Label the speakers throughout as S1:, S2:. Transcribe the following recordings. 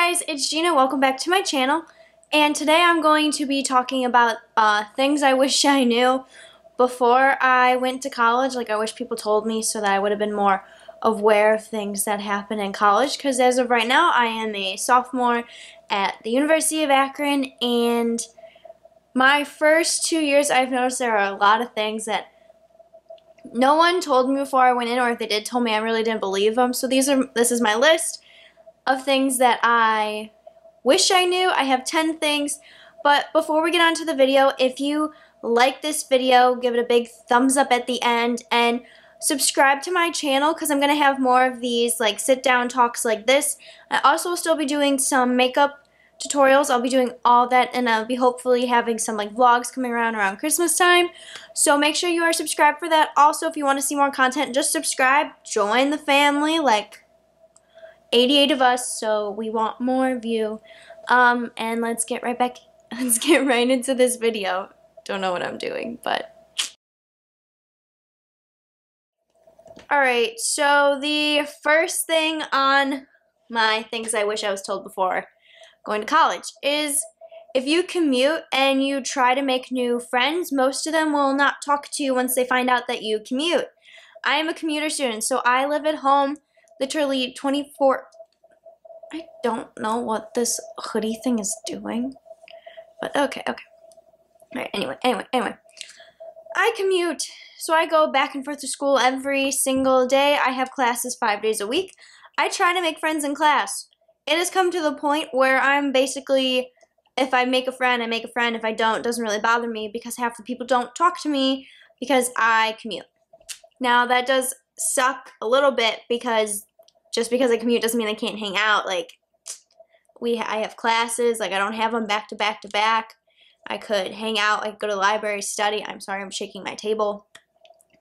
S1: guys, it's Gina. Welcome back to my channel. And today I'm going to be talking about things I wish I knew before I went to college. Like, I wish people told me so that I would have been more aware of things that happen in college. Because as of right now, I am a sophomore at the University of Akron. And my first 2 years, I've noticed there are a lot of things that no one told me before I went in, or if they did told me, I really didn't believe them. So this is my list of things that I wish I knew. I have 10 things, but before we get on to the video, if you like this video, give it a big thumbs up at the end and subscribe to my channel because I'm going to have more of these like sit down talks like this. I also will still be doing some makeup tutorials. I'll be doing all that, and I'll be hopefully having some like vlogs coming around Christmas time. So make sure you are subscribed for that. Also, if you want to see more content, just subscribe, join the family. Like 88 of us, so we want more of you. And let's get right into this video. Don't know what I'm doing, but alright, so the first thing on my things I wish I was told before going to college is if you commute and you try to make new friends, most of them will not talk to you once they find out that you commute. I am a commuter student, so I live at home literally 24. I don't know what this hoodie thing is doing, but okay. Alright, anyway. I commute, so I go back and forth to school every single day. I have classes 5 days a week. I try to make friends in class. It has come to the point where I'm basically, if I make a friend, I make a friend. If I don't, it doesn't really bother me because half the people don't talk to me because I commute. Now, that does suck a little bit because just because I commute doesn't mean I can't hang out. Like, I have classes. Like, I don't have them back to back to back. I could hang out. I could go to the library, study. I'm sorry, I'm shaking my table.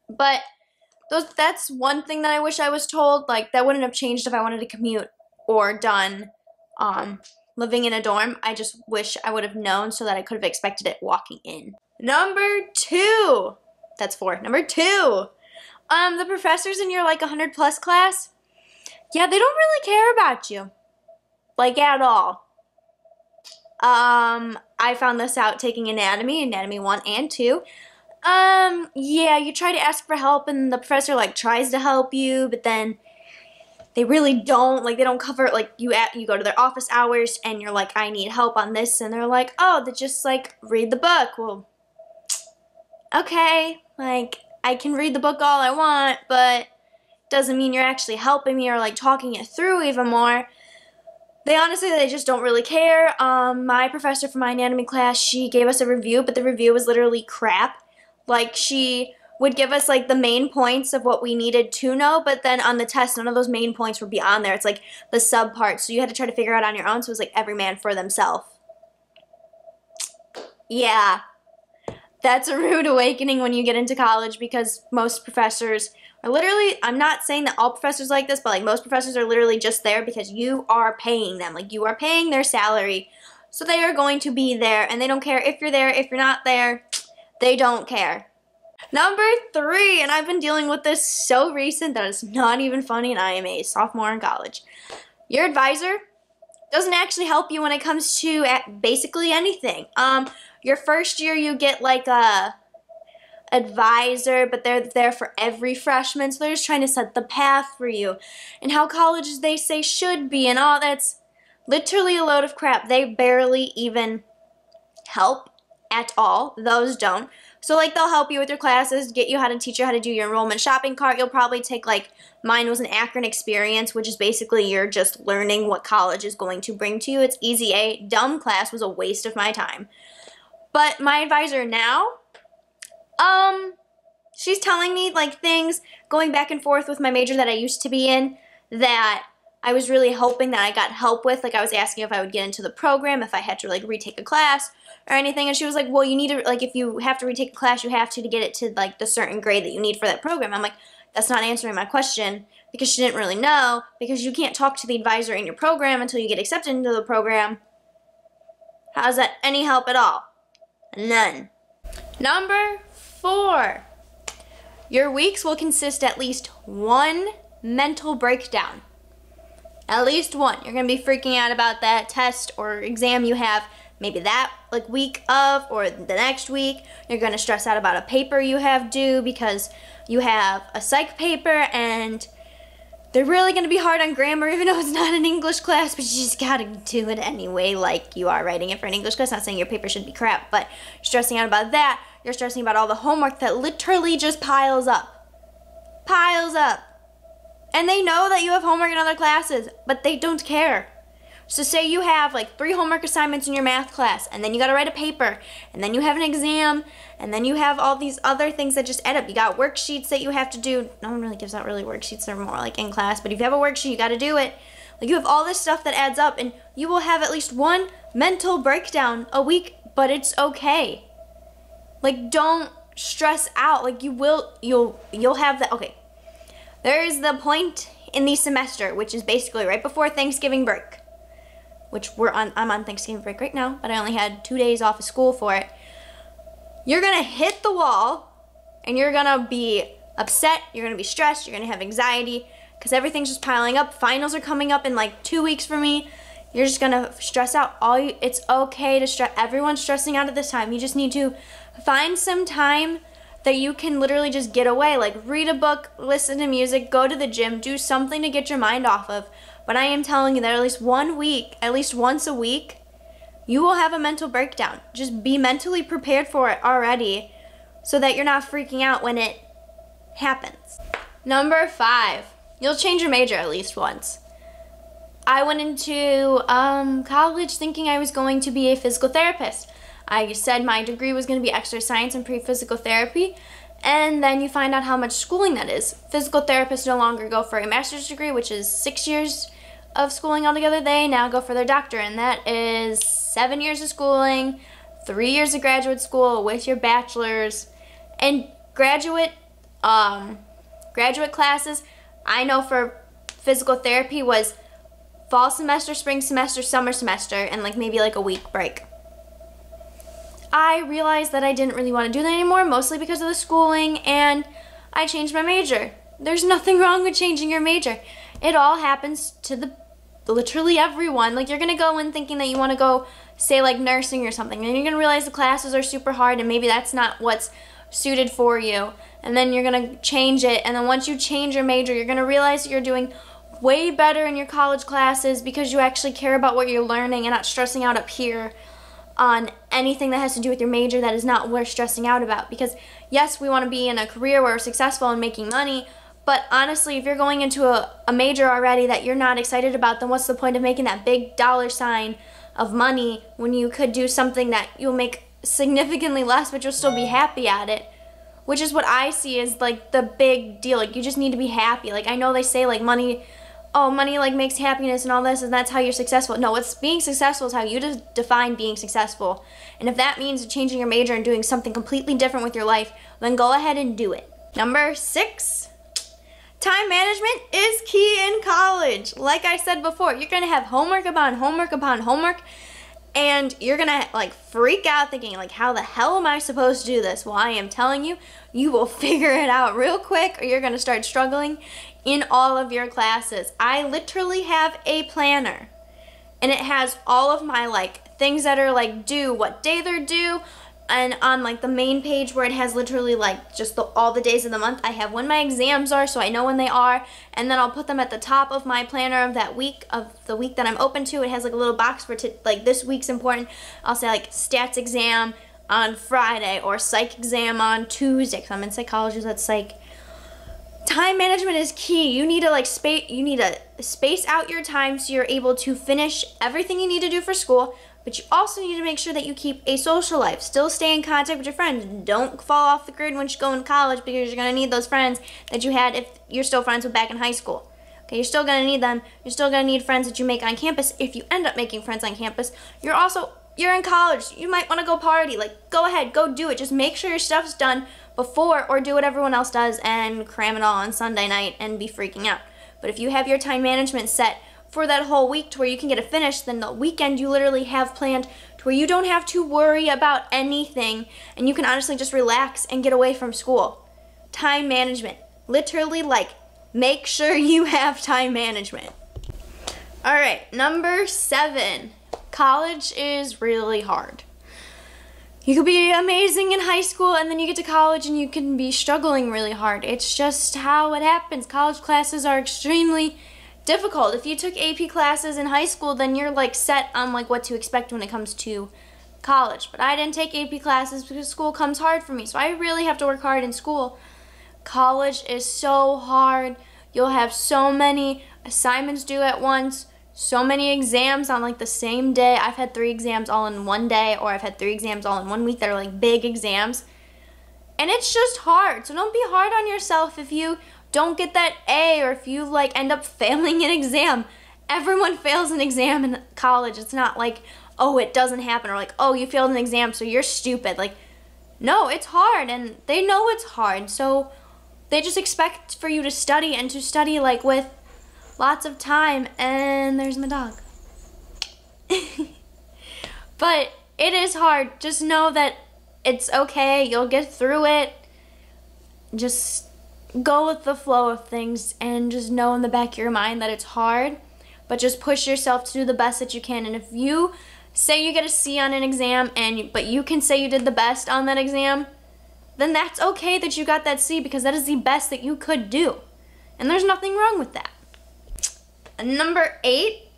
S1: But that's one thing that I wish I was told. Like, that wouldn't have changed if I wanted to commute or done living in a dorm. I just wish I would have known so that I could have expected it walking in. Number 2. That's 4. Number 2. The professors in your like 100+ class, yeah, they don't really care about you. Like, at all. I found this out taking anatomy 1 and 2. Yeah, you try to ask for help and the professor like tries to help you, but then they really don't. Like, they don't cover, like, you go to their office hours and you're like, I need help on this, and they're like, oh, they just like read the book. Well, okay, like, I can read the book all I want, but doesn't mean you're actually helping me or like talking it through even more. They just don't really care. My professor for my anatomy class, she gave us a review, but the review was literally crap. Like, she would give us like the main points of what we needed to know, but then on the test, none of those main points would be on there. It's like the sub parts, so you had to try to figure it out on your own. So it was like every man for themselves. Yeah. That's a rude awakening when you get into college because most professors are literally, I'm not saying that all professors like this, but like most professors are literally just there because you are paying them. Like, you are paying their salary. So they are going to be there, and they don't care if you're there, if you're not there. They don't care. Number 3, and I've been dealing with this so recent that it's not even funny, and I am a sophomore in college. Your advisor doesn't actually help you when it comes to basically anything. Your first year you get like a advisor, but they're there for every freshman, so they're just trying to set the path for you and how colleges they say should be, and all that's literally a load of crap. They barely even help at all. Those don't. So like, they'll help you with your classes, teach you how to do your enrollment shopping cart. You'll probably take, like, mine was an Akron experience, which is basically you're just learning what college is going to bring to you. It's easy A. Dumb class, was a waste of my time. But my advisor now, she's telling me like things going back and forth with my major that I used to be in that I was really hoping that I got help with. Like, I was asking if I would get into the program, if I had to like retake a class or anything, and she was like, well, you need to, like, if you have to retake a class, you have to get it to like the certain grade that you need for that program. I'm like, that's not answering my question, because she didn't really know, because you can't talk to the advisor in your program until you get accepted into the program. How's that any help at all? None. Number 4. Your weeks will consist at least one mental breakdown. At least one. You're gonna be freaking out about that test or exam you have maybe that like week of or the next week. You're gonna stress out about a paper you have due because you have a psych paper and they're really gonna be hard on grammar even though it's not an English class, but you just gotta do it anyway like you are writing it for an English class. Not saying your paper should be crap, but you're stressing out about that. You're stressing about all the homework that literally just piles up. Piles up. And they know that you have homework in other classes, but they don't care. So say you have like 3 homework assignments in your math class, and then you gotta write a paper, and then you have an exam, and then you have all these other things that just add up. You got worksheets that you have to do. No one really gives out really worksheets, they're more like in class, but if you have a worksheet, you gotta do it. Like you have all this stuff that adds up, and you will have at least one mental breakdown a week, but it's okay. Like don't stress out, like you'll have that, okay. There's the point in the semester, which is basically right before Thanksgiving break, which I'm on Thanksgiving break right now, but I only had 2 days off of school for it. You're gonna hit the wall, and you're gonna be upset, you're gonna be stressed, you're gonna have anxiety, because everything's just piling up. Finals are coming up in like 2 weeks for me. You're just gonna stress out. It's okay to stress. Everyone's stressing out at this time. You just need to find some time that you can literally just get away, like read a book, listen to music, go to the gym, do something to get your mind off of. But I am telling you that at least once a week, you will have a mental breakdown. Just be mentally prepared for it already so that you're not freaking out when it happens. Number 5, you'll change your major at least once. I went into college thinking I was going to be a physical therapist. I said my degree was going to be exercise science and pre-physical therapy, and then you find out how much schooling that is. Physical therapists no longer go for a master's degree, which is 6 years of schooling altogether. They now go for their doctorate, and that is 7 years of schooling, 3 years of graduate school with your bachelor's, and graduate classes. I know for physical therapy was fall semester, spring semester, summer semester, and like maybe like a week break. I realized that I didn't really want to do that anymore, mostly because of the schooling, and I changed my major. There's nothing wrong with changing your major. It all happens to literally everyone. Like you're gonna go in thinking that you want to go, say like nursing or something, and you're gonna realize the classes are super hard and maybe that's not what's suited for you. And then you're gonna change it, and then once you change your major, you're gonna realize that you're doing way better in your college classes because you actually care about what you're learning and not stressing out up here on anything that has to do with your major that is not worth stressing out about. Because yes, we want to be in a career where we're successful and making money, but honestly, if you're going into a major already that you're not excited about, then what's the point of making that big dollar sign of money when you could do something that you'll make significantly less but you'll still be happy at it? Which is what I see as like the big deal. Like you just need to be happy. Like I know they say like money like makes happiness and all this, and that's how you're successful. No, what's being successful is how you define being successful. And if that means changing your major and doing something completely different with your life, then go ahead and do it. Number 6, time management is key in college. Like I said before, you're gonna have homework upon homework upon homework, and you're gonna like freak out thinking like, how the hell am I supposed to do this? Well, I am telling you, you will figure it out real quick, or you're gonna start struggling in all of your classes. I literally have a planner, and it has all of my like things that are like due, what day they're due, and on like the main page where it has literally like just all the days of the month, I have when my exams are so I know when they are, and then I'll put them at the top of my planner of that week, of the week that I'm open to. It has like a little box for like this week's important. I'll say like stats exam on Friday or psych exam on Tuesday, because I'm in psychology, so that's psych. Time management is key. You need to space out your time so you're able to finish everything you need to do for school, but you also need to make sure that you keep a social life. Still stay in contact with your friends. Don't fall off the grid when you go into college, because you're going to need those friends that you had if you're still friends with back in high school. Okay, you're still going to need them. You're still going to need friends that you make on campus. If you end up making friends on campus, you're in college. You might want to go party. Like, go ahead, go do it. Just make sure your stuff's done before, or do what everyone else does and cram it all on Sunday night and be freaking out. But if you have your time management set for that whole week to where you can get it finished, then the weekend you literally have planned to where you don't have to worry about anything, and you can honestly just relax and get away from school. Time management. Literally, like, make sure you have time management. All right, number 7. College is really hard. You could be amazing in high school and then you get to college and you can be struggling really hard. It's just how it happens. College classes are extremely difficult. If you took AP classes in high school, then you're like set on like what to expect when it comes to college. But I didn't take AP classes because school comes hard for me. So I really have to work hard in school. College is so hard. You'll have so many assignments due at once. So many exams on like the same day. I've had 3 exams all in one day, or I've had 3 exams all in one week that are like big exams. And it's just hard. So don't be hard on yourself if you don't get that A, or if you like end up failing an exam. Everyone fails an exam in college. It's not like, oh, it doesn't happen, or like, oh, you failed an exam so you're stupid. Like, no, it's hard and they know it's hard. So they just expect for you to study, and to study like with lots of time. And there's my dog. But it is hard. Just know that it's okay. You'll get through it. Just go with the flow of things and just know in the back of your mind that it's hard, but just push yourself to do the best that you can. And if you say you get a C on an exam but you can say you did the best on that exam, then that's okay that you got that C, because that is the best that you could do. And there's nothing wrong with that. Number 8,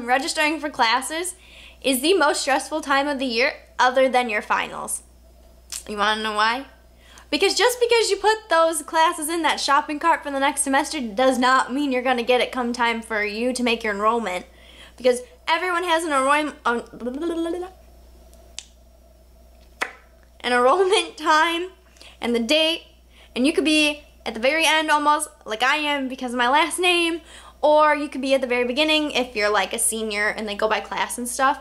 S1: registering for classes is the most stressful time of the year other than your finals. You want to know why? Because just because you put those classes in that shopping cart for the next semester does not mean you're going to get it come time for you to make your enrollment. Because everyone has an enrollment time and the date, and you could be at the very end almost like I am because of my last name, or you could be at the very beginning if you're like a senior and they go by class and stuff.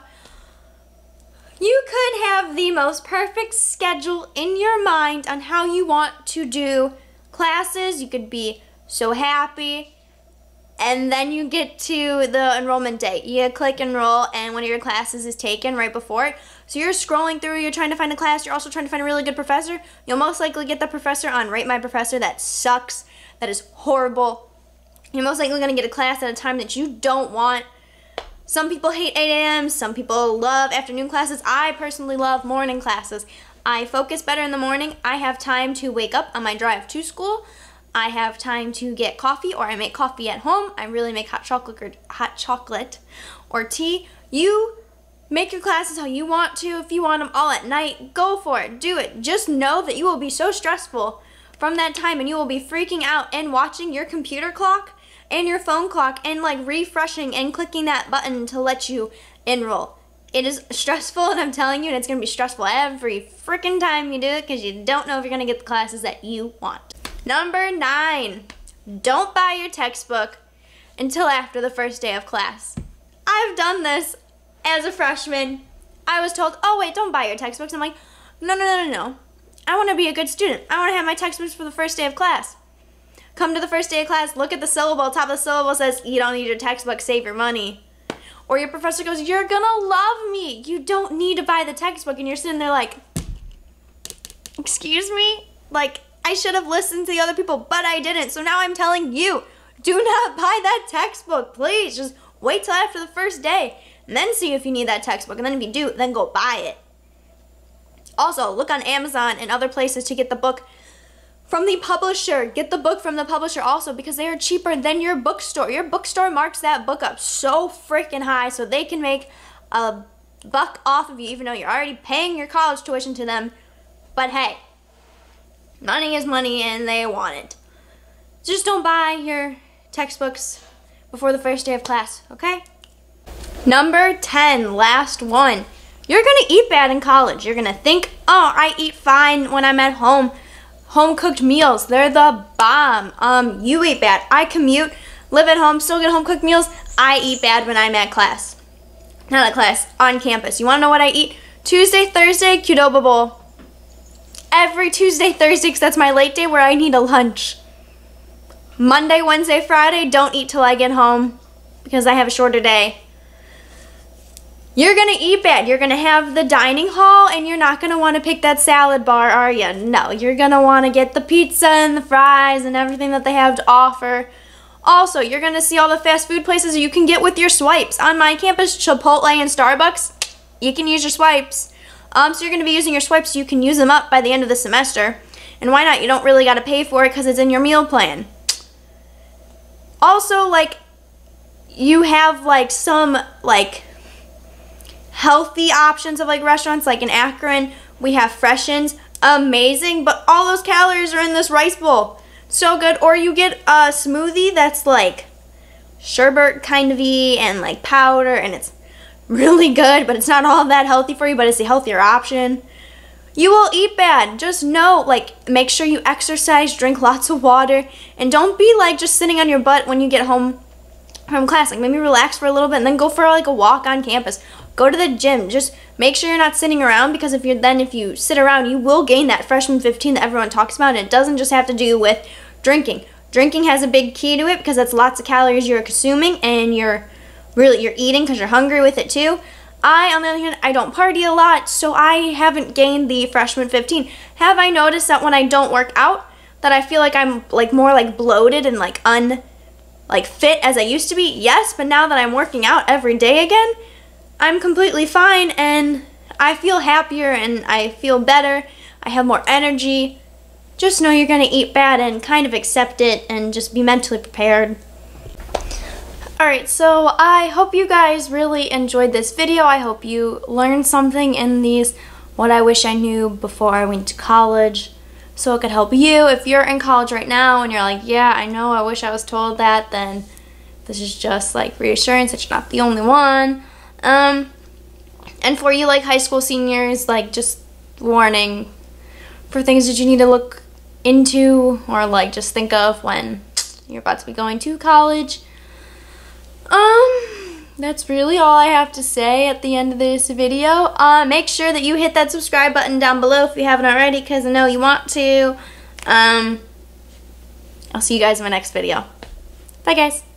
S1: You could have the most perfect schedule in your mind on how you want to do classes. You could be so happy, and then you get to the enrollment date. You click enroll, and one of your classes is taken right before it. So you're scrolling through, you're trying to find a class, you're also trying to find a really good professor. You'll most likely get the professor on Rate My Professor that sucks, that is horrible. You're most likely going to get a class at a time that you don't want. Some people hate 8 a.m., some people love afternoon classes. I personally love morning classes. I focus better in the morning. I have time to wake up on my drive to school. I have time to get coffee, or I make coffee at home. I really make hot chocolate or tea. You make your classes how you want to. If you want them all at night, go for it. Do it. Just know that you will be so stressful from that time, and you will be freaking out and watching your computer clock and your phone clock and like refreshing and clicking that button to let you enroll. It is stressful, and I'm telling you, and it's going to be stressful every freaking time you do it, because you don't know if you're going to get the classes that you want. Number 9, don't buy your textbook until after the first day of class. I've done this as a freshman. I was told, oh wait, don't buy your textbooks. I'm like, no. I want to be a good student. I want to have my textbooks for the first day of class. Come to the first day of class, look at the syllable. Top of the syllable says, you don't need your textbook, save your money. Or your professor goes, you're gonna love me. You don't need to buy the textbook. And you're sitting there like, excuse me? Like, I should have listened to the other people, but I didn't. So now I'm telling you, do not buy that textbook. Please, just wait till after the first day and then see if you need that textbook. And then if you do, then go buy it. Also, look on Amazon and other places to get the book from the publisher. Get the book from the publisher also, because they are cheaper than your bookstore. Your bookstore marks that book up so freaking high so they can make a buck off of you, even though you're already paying your college tuition to them. But hey, money is money and they want it. Just don't buy your textbooks before the first day of class, okay? Number 10, last one. You're gonna eat bad in college. You're gonna think, oh, I eat fine when I'm at home. Home-cooked meals, they're the bomb. You eat bad. I commute, live at home, still get home-cooked meals. I eat bad when I'm at class. Not at class, on campus. You wanna know what I eat? Tuesday, Thursday, Qdoba Bowl. Every Tuesday, Thursday, because that's my late day where I need a lunch. Monday, Wednesday, Friday, don't eat till I get home because I have a shorter day. You're going to eat bad. You're going to have the dining hall, and you're not going to want to pick that salad bar, are you? No, you're going to want to get the pizza and the fries and everything that they have to offer. Also, you're going to see all the fast food places you can get with your swipes. On my campus, Chipotle and Starbucks, you can use your swipes. So you're going to be using your swipes so you can use them up by the end of the semester. And why not? You don't really got to pay for it because it's in your meal plan. Also, like, you have, like, some, like, healthy options of, like, restaurants. Like in Akron, we have Freshens. Amazing, but all those calories are in this rice bowl. So good. Or you get a smoothie that's like sherbet kind of-y and like powder, and it's really good, but it's not all that healthy for you, but it's the healthier option. You will eat bad. Just know, like, make sure you exercise, drink lots of water, and don't be like just sitting on your butt when you get home from class. Like, maybe relax for a little bit and then go for like a walk on campus. Go to the gym. Just make sure you're not sitting around, because if you sit around, you will gain that freshman 15 that everyone talks about, and it doesn't just have to do with drinking. Drinking has a big key to it because that's lots of calories you're consuming, and you're eating because you're hungry with it too. On the other hand, I don't party a lot, so I haven't gained the freshman 15. Have I noticed that when I don't work out, that I feel like I'm like more like bloated and like fit as I used to be? Yes, but now that I'm working out every day again, I'm completely fine, and I feel happier and I feel better. I have more energy. Just know you're going to eat bad and kind of accept it and just be mentally prepared. Alright, so I hope you guys really enjoyed this video. I hope you learned something in these what I wish I knew before I went to college, so it could help you. If you're in college right now and you're like, yeah, I know, I wish I was told that, then this is just like reassurance that you're not the only one. And for you like high school seniors, like just warning for things that you need to look into or like just think of when you're about to be going to college. That's really all I have to say at the end of this video. Make sure that you hit that subscribe button down below if you haven't already, because I know you want to. I'll see you guys in my next video. Bye guys.